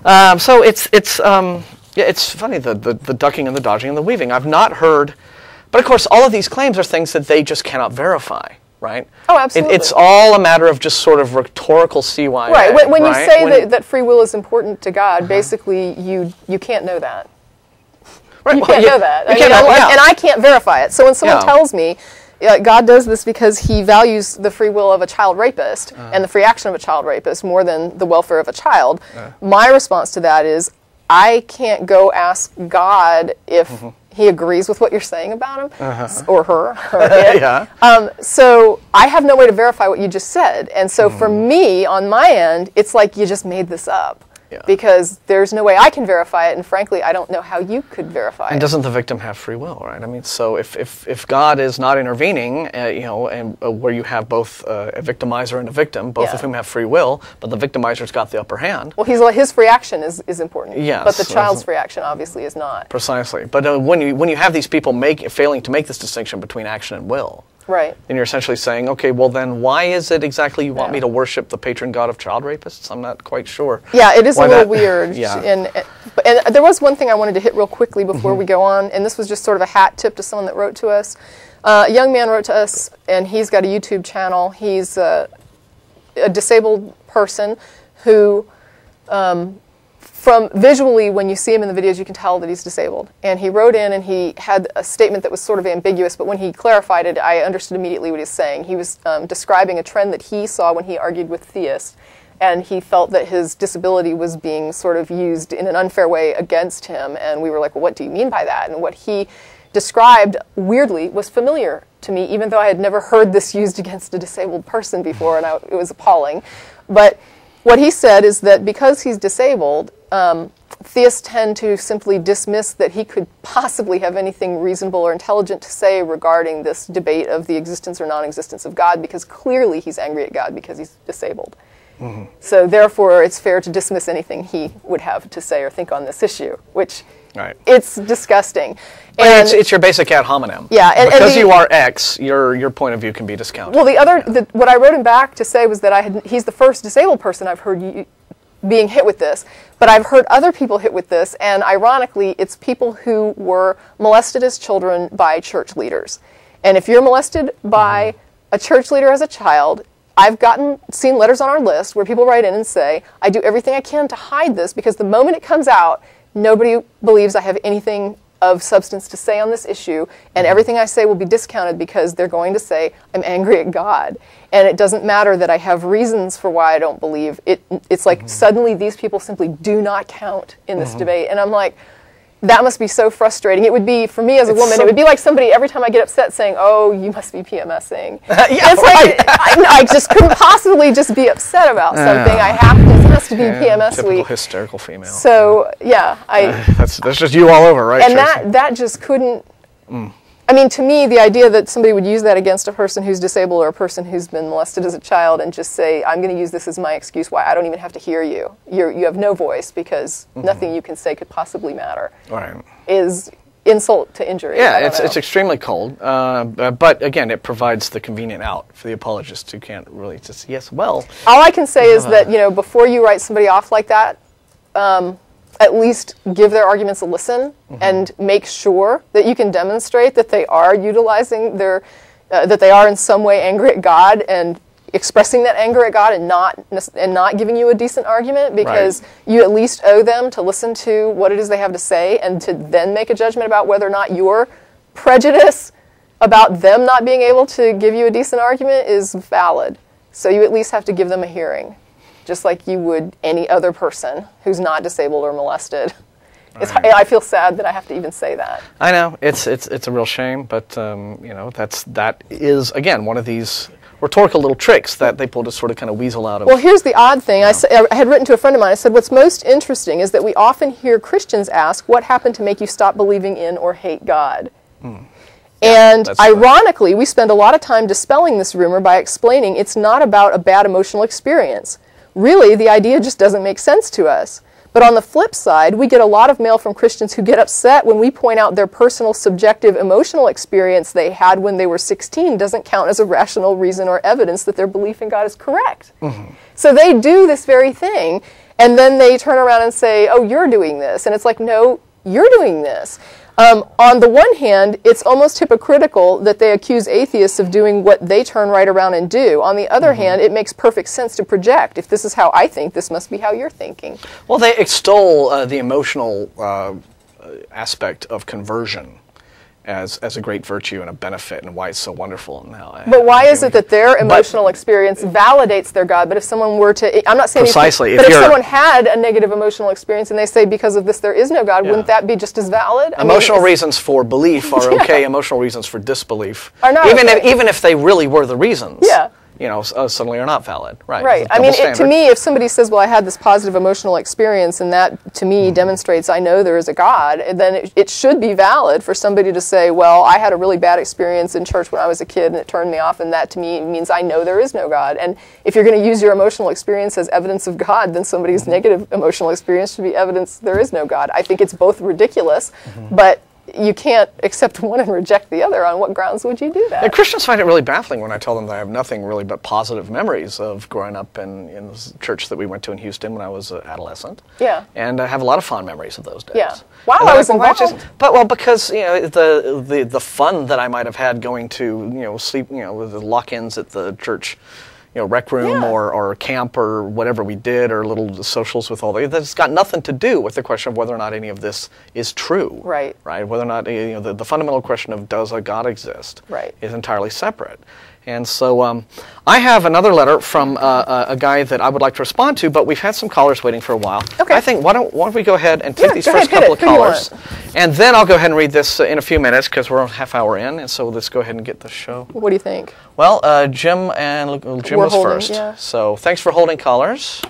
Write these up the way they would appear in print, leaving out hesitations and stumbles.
So yeah, it's funny, the ducking and the dodging and the weaving. I've not heard, but of course all of these claims are things that they just cannot verify, right? Oh, absolutely. It's all a matter of just sort of rhetorical CYA. Right. When you say that free will is important to God, basically you can't know that. Right. You can't know that. And I can't verify it. So when someone tells me God does this because he values the free will of a child rapist and the free action of a child rapist more than the welfare of a child, my response to that is, I can't go ask God if he agrees with what you're saying about him, or her, or it. So I have no way to verify what you just said. And so for me, on my end, it's like you just made this up. Because there's no way I can verify it, and frankly, I don't know how you could verify it. And doesn't the victim have free will, right? I mean, so if God is not intervening, you know, and where you have both a victimizer and a victim, both of whom have free will, but the victimizer's got the upper hand. Well, his free action is important. Yes, but the child's free action obviously is not. Precisely. But when you have these people failing to make this distinction between action and will, right, then you're essentially saying, okay, well then why is it exactly you want me to worship the patron god of child rapists? I'm not quite sure. Yeah, it is a little weird. And there was one thing I wanted to hit real quickly before we go on, and this was just sort of a hat tip to someone that wrote to us. A young man wrote to us, and he's got a YouTube channel. He's a disabled person who, from visually, when you see him in the videos, you can tell that he's disabled. And he wrote in and he had a statement that was sort of ambiguous, but when he clarified it, I understood immediately what he was saying. He was describing a trend that he saw when he argued with theists, and he felt that his disability was being sort of used in an unfair way against him. And we were like, well, what do you mean by that? And what he described, weirdly, was familiar to me, even though I had never heard this used against a disabled person before, and it was appalling. But what he said is that because he's disabled, theists tend to simply dismiss that he could possibly have anything reasonable or intelligent to say regarding this debate of the existence or non-existence of God, because clearly he's angry at God because he's disabled. So therefore it's fair to dismiss anything he would have to say or think on this issue, which it's disgusting. And it's your basic ad hominem. Yeah, and because you are X, your point of view can be discounted. Well, what I wrote him back to say was that he's the first disabled person I've heard being hit with this, but I've heard other people hit with this, and ironically, it's people who were molested as children by church leaders. And if you're molested by a church leader as a child, I've seen letters on our list where people write in and say, I do everything I can to hide this because the moment it comes out, nobody believes I have anything of substance to say on this issue, and everything I say will be discounted because they're going to say I'm angry at God. And it doesn't matter that I have reasons for why I don't believe. It's like suddenly these people simply do not count in this debate. And I'm like, that must be so frustrating. It would be, for me as a woman, it would be like somebody every time I get upset saying, oh, you must be PMSing. It's like, I just couldn't possibly just be upset about something. It has to be PMS typical week. Hysterical female. So, yeah. That's just you all over, right, and Tracy? that just couldn't, I mean, to me, the idea that somebody would use that against a person who's disabled or a person who's been molested as a child and just say, I'm going to use this as my excuse why I don't even have to hear you. You have no voice because nothing you can say could possibly matter. Right. Is insult to injury. Yeah, it's extremely cold. But again, it provides the convenient out for the apologist who can't really just, yes, well. All I can say is that, before you write somebody off like that, at least give their arguments a listen and make sure that you can demonstrate that they are utilizing that they are in some way angry at God and expressing that anger at God and not giving you a decent argument, because you at least owe them to listen to what it is they have to say and to then make a judgment about whether or not your prejudice about them not being able to give you a decent argument is valid. So you at least have to give them a hearing, just like you would any other person who's not disabled or molested. I feel sad that I have to even say that. I know, it's a real shame, but that is again one of these rhetorical little tricks that people just sort of kind of weasel out of. Well, here's the odd thing. I had written to a friend of mine. I said, what's most interesting is that we often hear Christians ask, what happened to make you stop believing in or hate God? And ironically, we spend a lot of time dispelling this rumor by explaining it's not about a bad emotional experience. Really, the idea just doesn't make sense to us. But on the flip side, we get a lot of mail from Christians who get upset when we point out their personal, subjective, emotional experience they had when they were 16 doesn't count as a rational reason or evidence that their belief in God is correct. So they do this very thing, And then they turn around and say, oh, you're doing this. And it's like, no, you're doing this. On the one hand, it's almost hypocritical that they accuse atheists of doing what they turn right around and do. On the other hand, it makes perfect sense to project. If this is how I think, this must be how you're thinking. Well, they extol the emotional aspect of conversion as a great virtue and a benefit, and why it's so wonderful now. But why is it that their emotional experience validates their God? But if someone were to, I'm not saying precisely, but if someone had a negative emotional experience and they say because of this there is no God, wouldn't that be just as valid? Emotional reasons for belief are okay. Emotional reasons for disbelief are not even if they really were the reasons. Yeah. Suddenly are not valid. Right. Right. I mean, to me, if somebody says, well, I had this positive emotional experience, and that, to me, demonstrates I know there is a God, then it should be valid for somebody to say, well, I had a really bad experience in church when I was a kid, and it turned me off, and that, to me, means I know there is no God. And if you're going to use your emotional experience as evidence of God, then somebody's negative emotional experience should be evidence there is no God. I think it's both ridiculous, but you can't accept one and reject the other. On what grounds would you do that? Yeah, Christians find it really baffling when I tell them that I have nothing really but positive memories of growing up in the church that we went to in Houston when I was an adolescent. Yeah. And I have a lot of fond memories of those days. Yeah. Wow, I was involved. Because the fun that I might have had going to sleep with the lock-ins at the church rec room or camp or whatever we did, or little socials with all that's got nothing to do with the question of whether or not any of this is true. Right. Right. Whether or not the fundamental question of does a God exist is entirely separate. And so I have another letter from a guy that I would like to respond to, but we've had some callers waiting for a while. Okay. I think why don't we go ahead and take these first couple of callers, and then I'll go ahead and read this in a few minutes because we're a half hour in, and so let's go ahead and get the show. What do you think? Well, Jim was first. Yeah. So thanks for holding callers.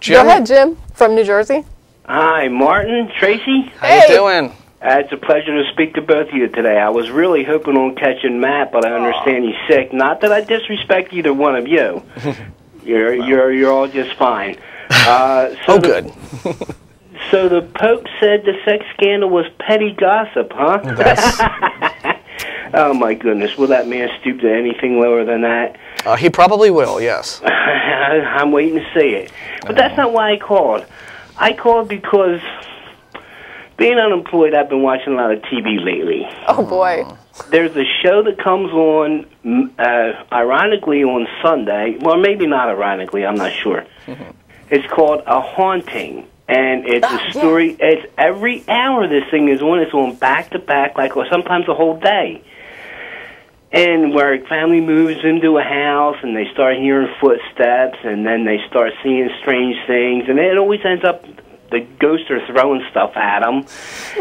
Jim? Go ahead, Jim, from New Jersey. Hi, Martin, Tracy. How you doing? It's a pleasure to speak to both of you today. I was really hoping on catching Matt, but I understand he's sick. Not that I disrespect either one of you. You're all just fine. Good. So the Pope said the sex scandal was petty gossip, huh? Oh my goodness! Will that man stoop to anything lower than that? He probably will. Yes. I'm waiting to see it. But that's not why I called. I called because, being unemployed, I've been watching a lot of TV lately. Oh, boy. There's a show that comes on, ironically, on Sunday. Well, maybe not ironically, I'm not sure. It's called A Haunting, and it's a story. Yeah. It's every hour this thing is on. It's on back-to-back, or sometimes a whole day. And where a family moves into a house, and they start hearing footsteps, and then they start seeing strange things, and it always ends up the ghosts are throwing stuff at them,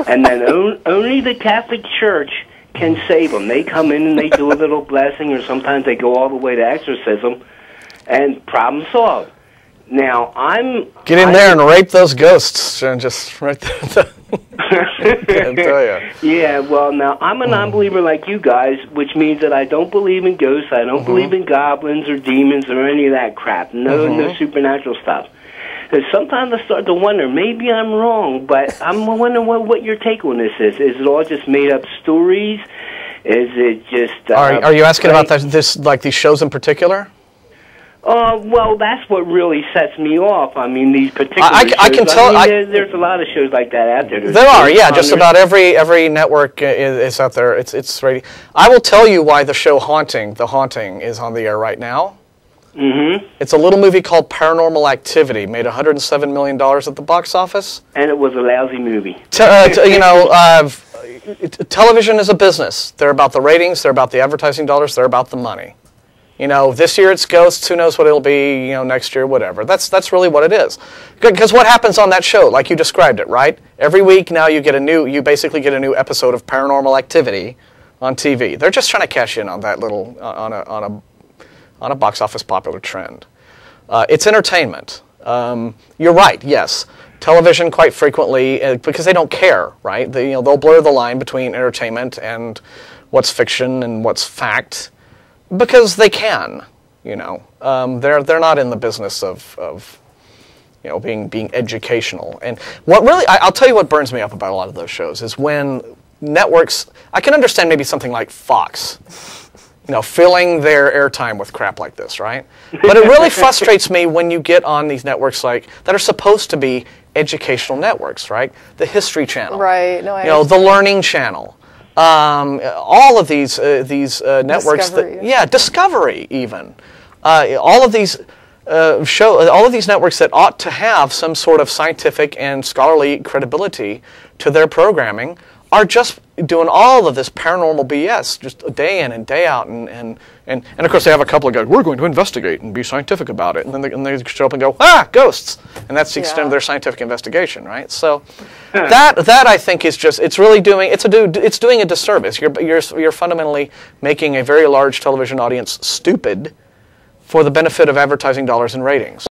and then only the Catholic Church can save them. They come in and they do a little blessing, or sometimes they go all the way to exorcism, and problem solved. Now, Get in there and rape those ghosts, and just right there. I tell you. Yeah, well, now, I'm a non-believer like you guys, which means that I don't believe in ghosts, I don't believe in goblins or demons or any of that crap. No supernatural stuff. Because sometimes I start to wonder, maybe I'm wrong, but I'm wondering what your take on this is. Is it all just made-up stories? Is it just... Are you asking about these shows in particular? Well, that's what really sets me off. I mean, these particular shows. I can tell. There's a lot of shows like that out there. There are, yeah. Just about every network is out there. It's ready. I will tell you why the show The Haunting, is on the air right now. Mm-hmm. It's a little movie called Paranormal Activity. Made $107 million at the box office. And it was a lousy movie. Television is a business. They're about the ratings. They're about the advertising dollars. They're about the money. This year it's ghosts. Who knows what it'll be? Next year, whatever. That's really what it is. Because what happens on that show, like you described it, right? Every week now you basically get a new episode of Paranormal Activity on TV. They're just trying to cash in on that little on a box office popular trend. It's entertainment. You're right. Yes, television quite frequently because they don't care, right? They'll blur the line between entertainment and what's fiction and what's fact. Because they can, they're not in the business of being educational. And what really, I'll tell you what burns me up about a lot of those shows is when networks. I can understand maybe something like Fox, filling their airtime with crap like this, right? But it really frustrates me when you get on these networks that are supposed to be educational networks, right? The History Channel, right? No, the Learning Channel, all of these networks. Discovery. Discovery even. All of these all of these networks that ought to have some sort of scientific and scholarly credibility to their programming are just doing all of this paranormal BS just day in and day out, and of course they have a couple of guys, we're going to investigate and be scientific about it, and then they show up and go, ghosts, and that's the extent of their scientific investigation, right? So that I think is just, it's really doing, it's doing a disservice. You're fundamentally making a very large television audience stupid for the benefit of advertising dollars and ratings.